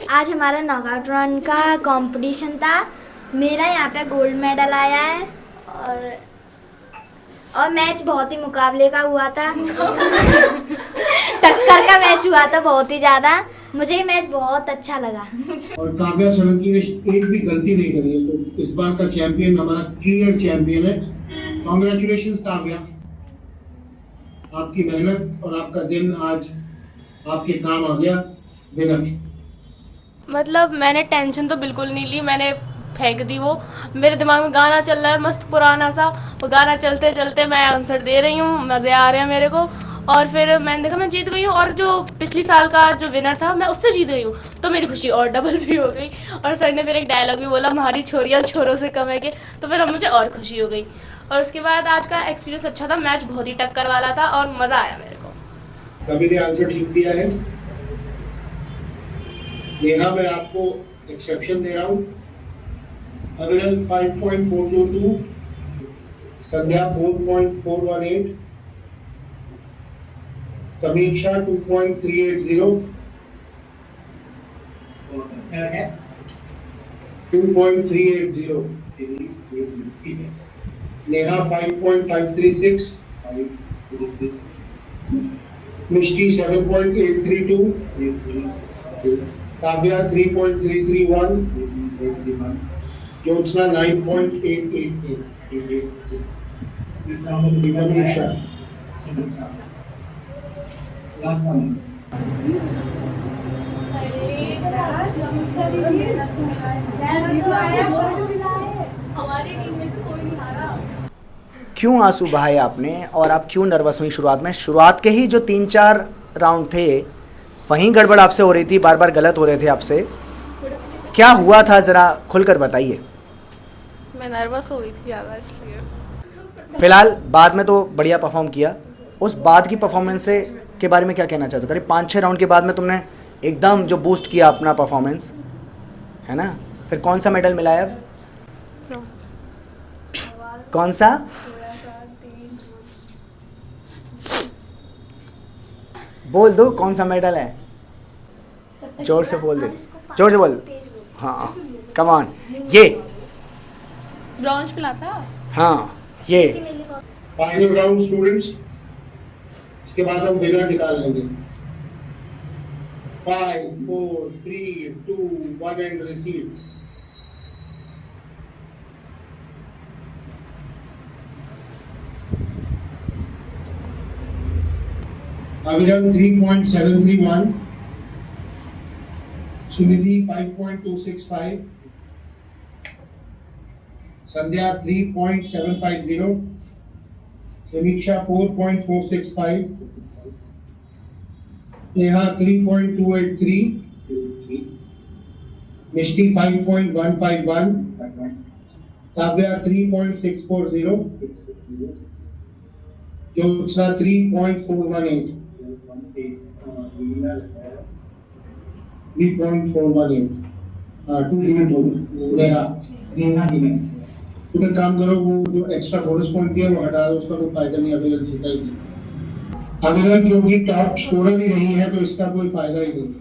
आज हमारा knockout round का कंपटीशन था। मेरा यहाँ पे गोल्ड मेडल आया है और मैच बहुत ही मुकाबले का हुआ था। टक्कर का मैच हुआ था बहुत ही ज़्यादा। मुझे ये मैच बहुत अच्छा लगा। और काव्या सोलंकी ने एक भी गलती नहीं करी है, तो इस बार का चैंपियन हमारा क्लियर चैंपियन है। कॉन्ग्रेचुलेशन काव्या, आपकी मेहनत और आपका दिन आज आपके काम आ गया। विनर मतलब मैंने टेंशन तो बिल्कुल नहीं ली, मैंने फेंक दी वो। मेरे दिमाग में गाना चल रहा है मस्त पुराना सा, वो गाना चलते चलते मैं आंसर दे रही हूँ, मज़े आ रहे हैं मेरे को। और फिर मैंने देखा मैं जीत गई हूँ, और जो पिछली साल का जो विनर था मैं उससे जीत गई हूँ, तो मेरी खुशी और डबल भी हो गई। और सर ने फिर एक डायलॉग भी बोला, हमारी छोरियाँ छोरों से कम है के, तो फिर अब मुझे और खुशी हो गई। और उसके बाद आज का एक्सपीरियंस अच्छा था, मैच बहुत ही टक्कर वाला था और मज़ा आया मेरे को। कभी ने आंसर ठीक दिया है। नेहा, मैं आपको एक्सेप्शन दे रहा हूँ। अविरल 5.422, संध्या 4.418, समीक्षा 2.380, 2.380, नेहा 5.536, मिष्टी 7.832, काव्या 3.331, ज्योत्सना 9.888, समीक्षा। हमारी टीम में से कोई नहीं हारा। क्यों आंसू बहाए आपने और आप क्यों नर्वस हुई शुरुआत में? शुरुआत के ही जो 3-4 राउंड थे वहीं गड़बड़ आपसे हो रही थी, बार बार गलत हो रहे थे आपसे। क्या हुआ था, ज़रा खुलकर बताइए। मैं नर्वस हो गई थी ज़्यादा, इसलिए। फिलहाल बाद में तो बढ़िया परफॉर्म किया, उस बाद की परफॉर्मेंस से के बारे में क्या कहना चाहते हो? करीब 5-6 राउंड के बाद में तुमने एकदम जो बूस्ट किया अपना परफॉर्मेंस, है ना? फिर कौन सा मेडल मिला है अब? कौन सा? बोल दो कौन सा मेडल है, जोर से बोल दे, जोर से बोल। हाँ कम ऑन, ये ब्रॉन्ज पिलाता। हाँ ये फाइनल राउंड स्टूडेंट्स, इसके बाद हम विनर निकाल लेंगे। 5, 4, 3, 2, 1 एंड रिसीव। अविरल 3.731, सुनिधि 5.265, संध्या 3.750, समीक्षा 4.465, नेहा 3.283, मिष्टी 5.151, काव्या 3.640, ज्योत्सना 3.418, 3.418, 2 नेहा। तुम एक काम करो, वो जो एक्स्ट्रा बोनस पॉइंट दिया वो हटा दो, उसका कोई फायदा नहीं। अविरल जीता ही नहीं। अविरल क्योंकि टॉप स्कोरर ही नहीं है तो इसका कोई फायदा ही नहीं,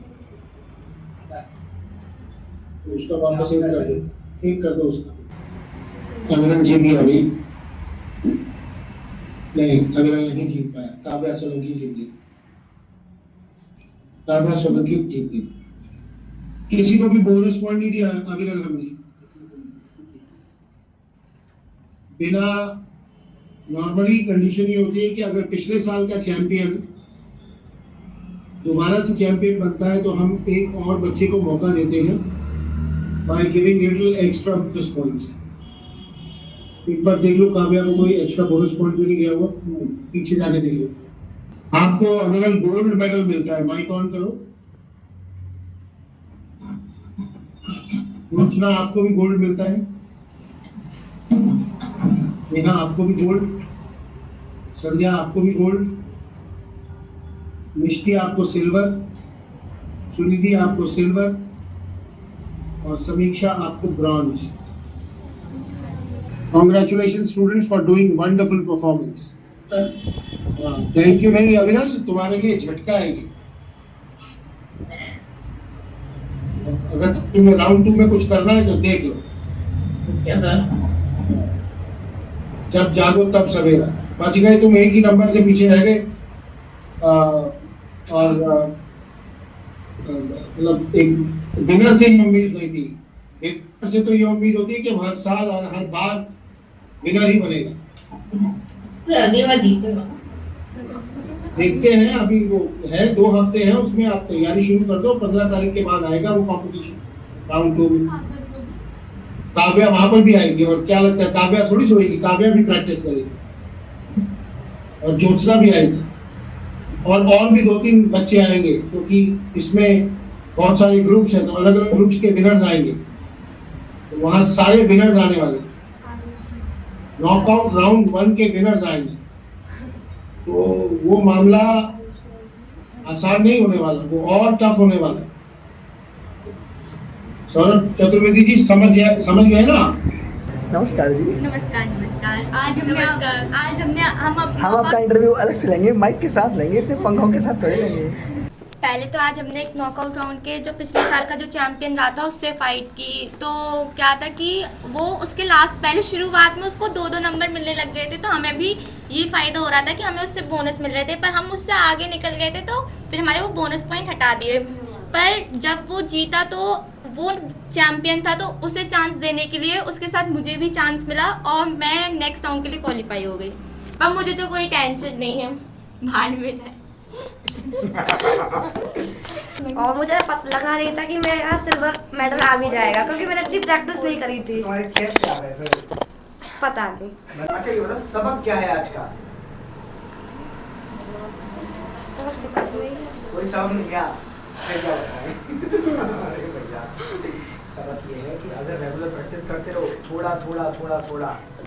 तो उसका वापस एक कर दो, एक कर दो उसका। अविरल जीत गया अभी नहीं, अविरल नहीं जीत पाया, काव्या सोलंकी जीत गई। काव्या सोलंकी जीत गई। किसी को भी बोनस पॉइंट नहीं दिया अविरल हमने, बिना। नॉर्मली कंडीशन ये होती है कि अगर पिछले साल का चैंपियन दोबारा से चैंपियन बनता है तो हम एक और बच्चे को मौका देते हैं by giving little extra bonus points. एक बार देख लो काव्या को कोई एक्स्ट्रा बोनस पॉइंट तो नहीं गया हुआ, पीछे जाके देख लो। आपको अविरल गोल्ड मेडल मिलता है। माइक ऑन करो। दूसरा आपको भी गोल्ड मिलता है। नेहा आपको भी गोल्ड, संध्या आपको भी गोल्ड, मिष्टी आपको सिल्वर, सुनिधि आपको सिल्वर और समीक्षा आपको bronze. Congratulations students for doing wonderful performance. Thank you नहीं अविरल, तुम्हारे लिए झटका है ये। अगर तुम्हें राउंड 2 में कुछ करना है तो देख लो। क्या सर? जब जागो तब सवेरा। बच गए तुम, एक ही नंबर से पीछे रह गए। और मतलब एक विनर से ही उम्मीद नहीं थी। एक से तो ये उम्मीद होती है कि हर साल और हर बार विनर ही बनेगा। अगली बार जीतूंगा। देखते हैं, अभी वो है 2 हफ्ते हैं, उसमें आप तैयारी शुरू कर दो। 15 तारीख के बाद आएगा वो कंपटीशन राउंड 2 में। काव्या वहां पर भी आएगी, और क्या लगता है काव्या थोड़ी सोएगी, काव्या भी प्रैक्टिस करेगी, और ज्योत्सना भी आएगी, और भी 2-3 बच्चे आएंगे, क्योंकि इसमें बहुत सारे ग्रुप्स हैं, तो अलग अलग ग्रुप्स के विनर्स आएंगे, तो वहाँ सारे विनर्स आने वाले, नॉकआउट राउंड 1 के विनर्स आएंगे। तो वो मामला आसान नहीं होने वाला, वो और टफ होने वाला। सौरभ चतुर्वेदी जी समझ गए ना? नमस्कार जी। नमस्कार। आज हमने हम आपका इंटरव्यू अलग से लेंगे, माइक के साथ लेंगे, इतने पंखों के साथ थोड़े लेंगे। पहले तो आज हमने एक नॉकआउट राउंड के जो पिछले साल का जो चैंपियन रहा था उससे फाइट की। तो क्या था कि वो उसके पहले शुरुआत में उसको 2-2 नंबर मिलने लग गए थे, तो हमें भी ये फ़ायदा हो रहा था कि हमें उससे बोनस मिल रहे थे, पर हम उससे आगे निकल गए थे, तो फिर हमारे वो बोनस पॉइंट हटा दिए। पर जब वो जीता तो वो चैंपियन था, तो उसे चांस देने के लिए उसके साथ मुझे भी चांस मिला, और मैं नेक्स्ट राउंड के लिए क्वालिफाई हो गई। अब मुझे तो कोई टेंशन नहीं है, भाड़ में जाए। और मुझे पता लगा नहीं था कि मेरा सिल्वर मेडल आ भी जाएगा, क्योंकि मैंने इतनी प्रैक्टिस नहीं करी थी। तुम्हारे कैसे आ रहे फिर? पता नहीं। अच्छा ये बताओ, सबक क्या है आज का? सबक तो कुछ नहीं है। कोई सबक नहीं क्या? मैं क्या बताएं? अरे भैया, सबक ये है कि अगर रेगुलर प्रैक्टिस करते रहो, थोड़ा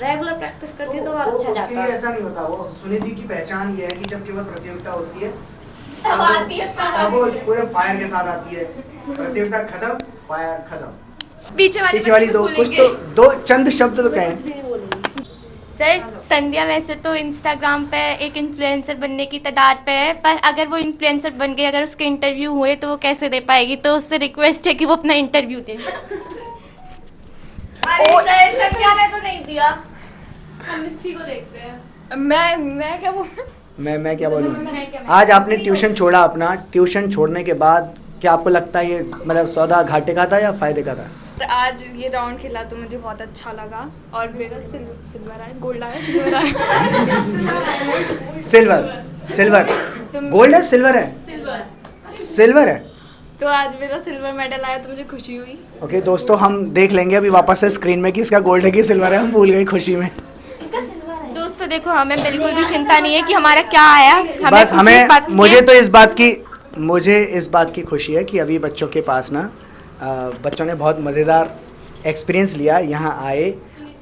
रेगुलर प्रैक्टिस करती तो और अच्छा उसके जाता। लिए ऐसा नहीं होता। वो सुनिधि की पहचान ये है कि जब केवल प्रतियोगिता होती है तब वो पूरे फायर के साथ आती है। प्रतियोगिता खत्म, फायर खत्म। पीछे वाली कुछ तो 2 चंद शब्द तो कहें। सर, संध्या वैसे तो इंस्टाग्राम पे एक इन्फ्लुएंसर बनने की तादाद पे है, पर अगर वो इन्फ्लुएंसर बन गई, अगर उसके इंटरव्यू हुए तो वो कैसे दे पाएगी, तो उससे रिक्वेस्ट है कि वो अपना इंटरव्यू दे। तो नहीं दिया। हम मिस्टी को देखते हैं। मैं क्या बोलूं? मैं क्या बोलूं? आज आपने ट्यूशन छोड़ा, अपना ट्यूशन छोड़ने के बाद क्या आपको लगता है ये मतलब सौदा घाटे का था या फायदे का था? आज ये राउंड खेला तो मुझे बहुत अच्छा लगा, और मेरा सिल्वर आया, गोल्ड आया, सिल्वर आया। सिल्वर गोल्ड है, सिल्वर है, सिल्वर है। तो आज मेरा सिल्वर मेडल आया तो मुझे खुशी हुई। ओके दोस्तों, हम देख लेंगे अभी वापस से स्क्रीन में कि इसका गोल्ड है कि सिल्वर है, हम भूल गए खुशी में। दोस्तों देखो, हमें बिल्कुल भी चिंता नहीं है कि हमारा क्या आया, बस हमें मुझे इस बात की खुशी है कि अभी बच्चों के पास ना बच्चों ने बहुत मज़ेदार एक्सपीरियंस लिया, यहाँ आए,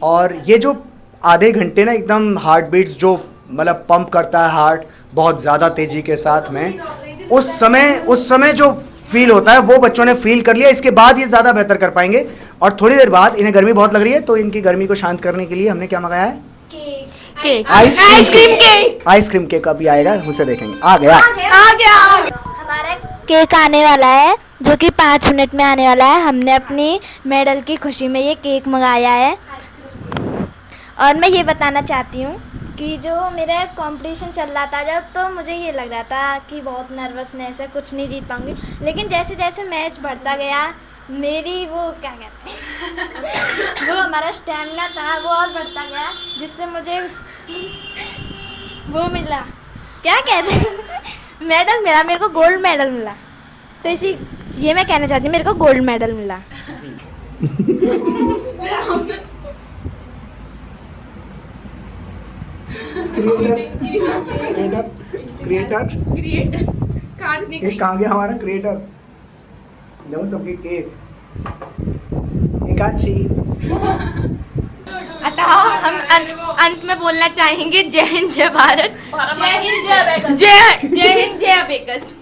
और ये जो आधे घंटे ना एकदम हार्ट बीट्स जो मतलब पंप करता है हार्ट बहुत ज़्यादा तेज़ी के साथ में, उस समय जो फील होता है वो बच्चों ने फील कर लिया। इसके बाद ये ज़्यादा बेहतर कर पाएंगे। और थोड़ी देर बाद इन्हें गर्मी बहुत लग रही है, तो इनकी गर्मी को शांत करने के लिए हमने क्या मंगाया है? आइसक्रीम केक अभी आएगा, उसे देखेंगे। आ गया। हमारा केक आने वाला है, जो कि 5 मिनट में आने वाला है। हमने अपनी मेडल की खुशी में ये केक मंगाया है। और मैं ये बताना चाहती हूँ कि जो मेरा कंपटीशन चल रहा था जब, तो मुझे ये लग रहा था कि बहुत नर्वसनेस है, कुछ नहीं जीत पाऊँगी। लेकिन जैसे जैसे मैच बढ़ता गया, मेरी वो क्या कहते हैं वो हमारा स्टैमिना था वो और बढ़ता गया, जिससे मुझे वो मिला, क्या कहते हैं मेडल मिला, मेरे को गोल्ड मेडल मिला। तो इसी ये मैं कहना चाहती हूँ, मेरे को गोल्ड मेडल मिला। क्रिएटर कहाँ गया हमारा क्रिएटर? नो सबके केक एकादशी। अतः हम अंत में बोलना चाहेंगे, जय हिंद, जय भारत, जय हिंद, जय अबेकस। जय हिंद, जय अबेकस।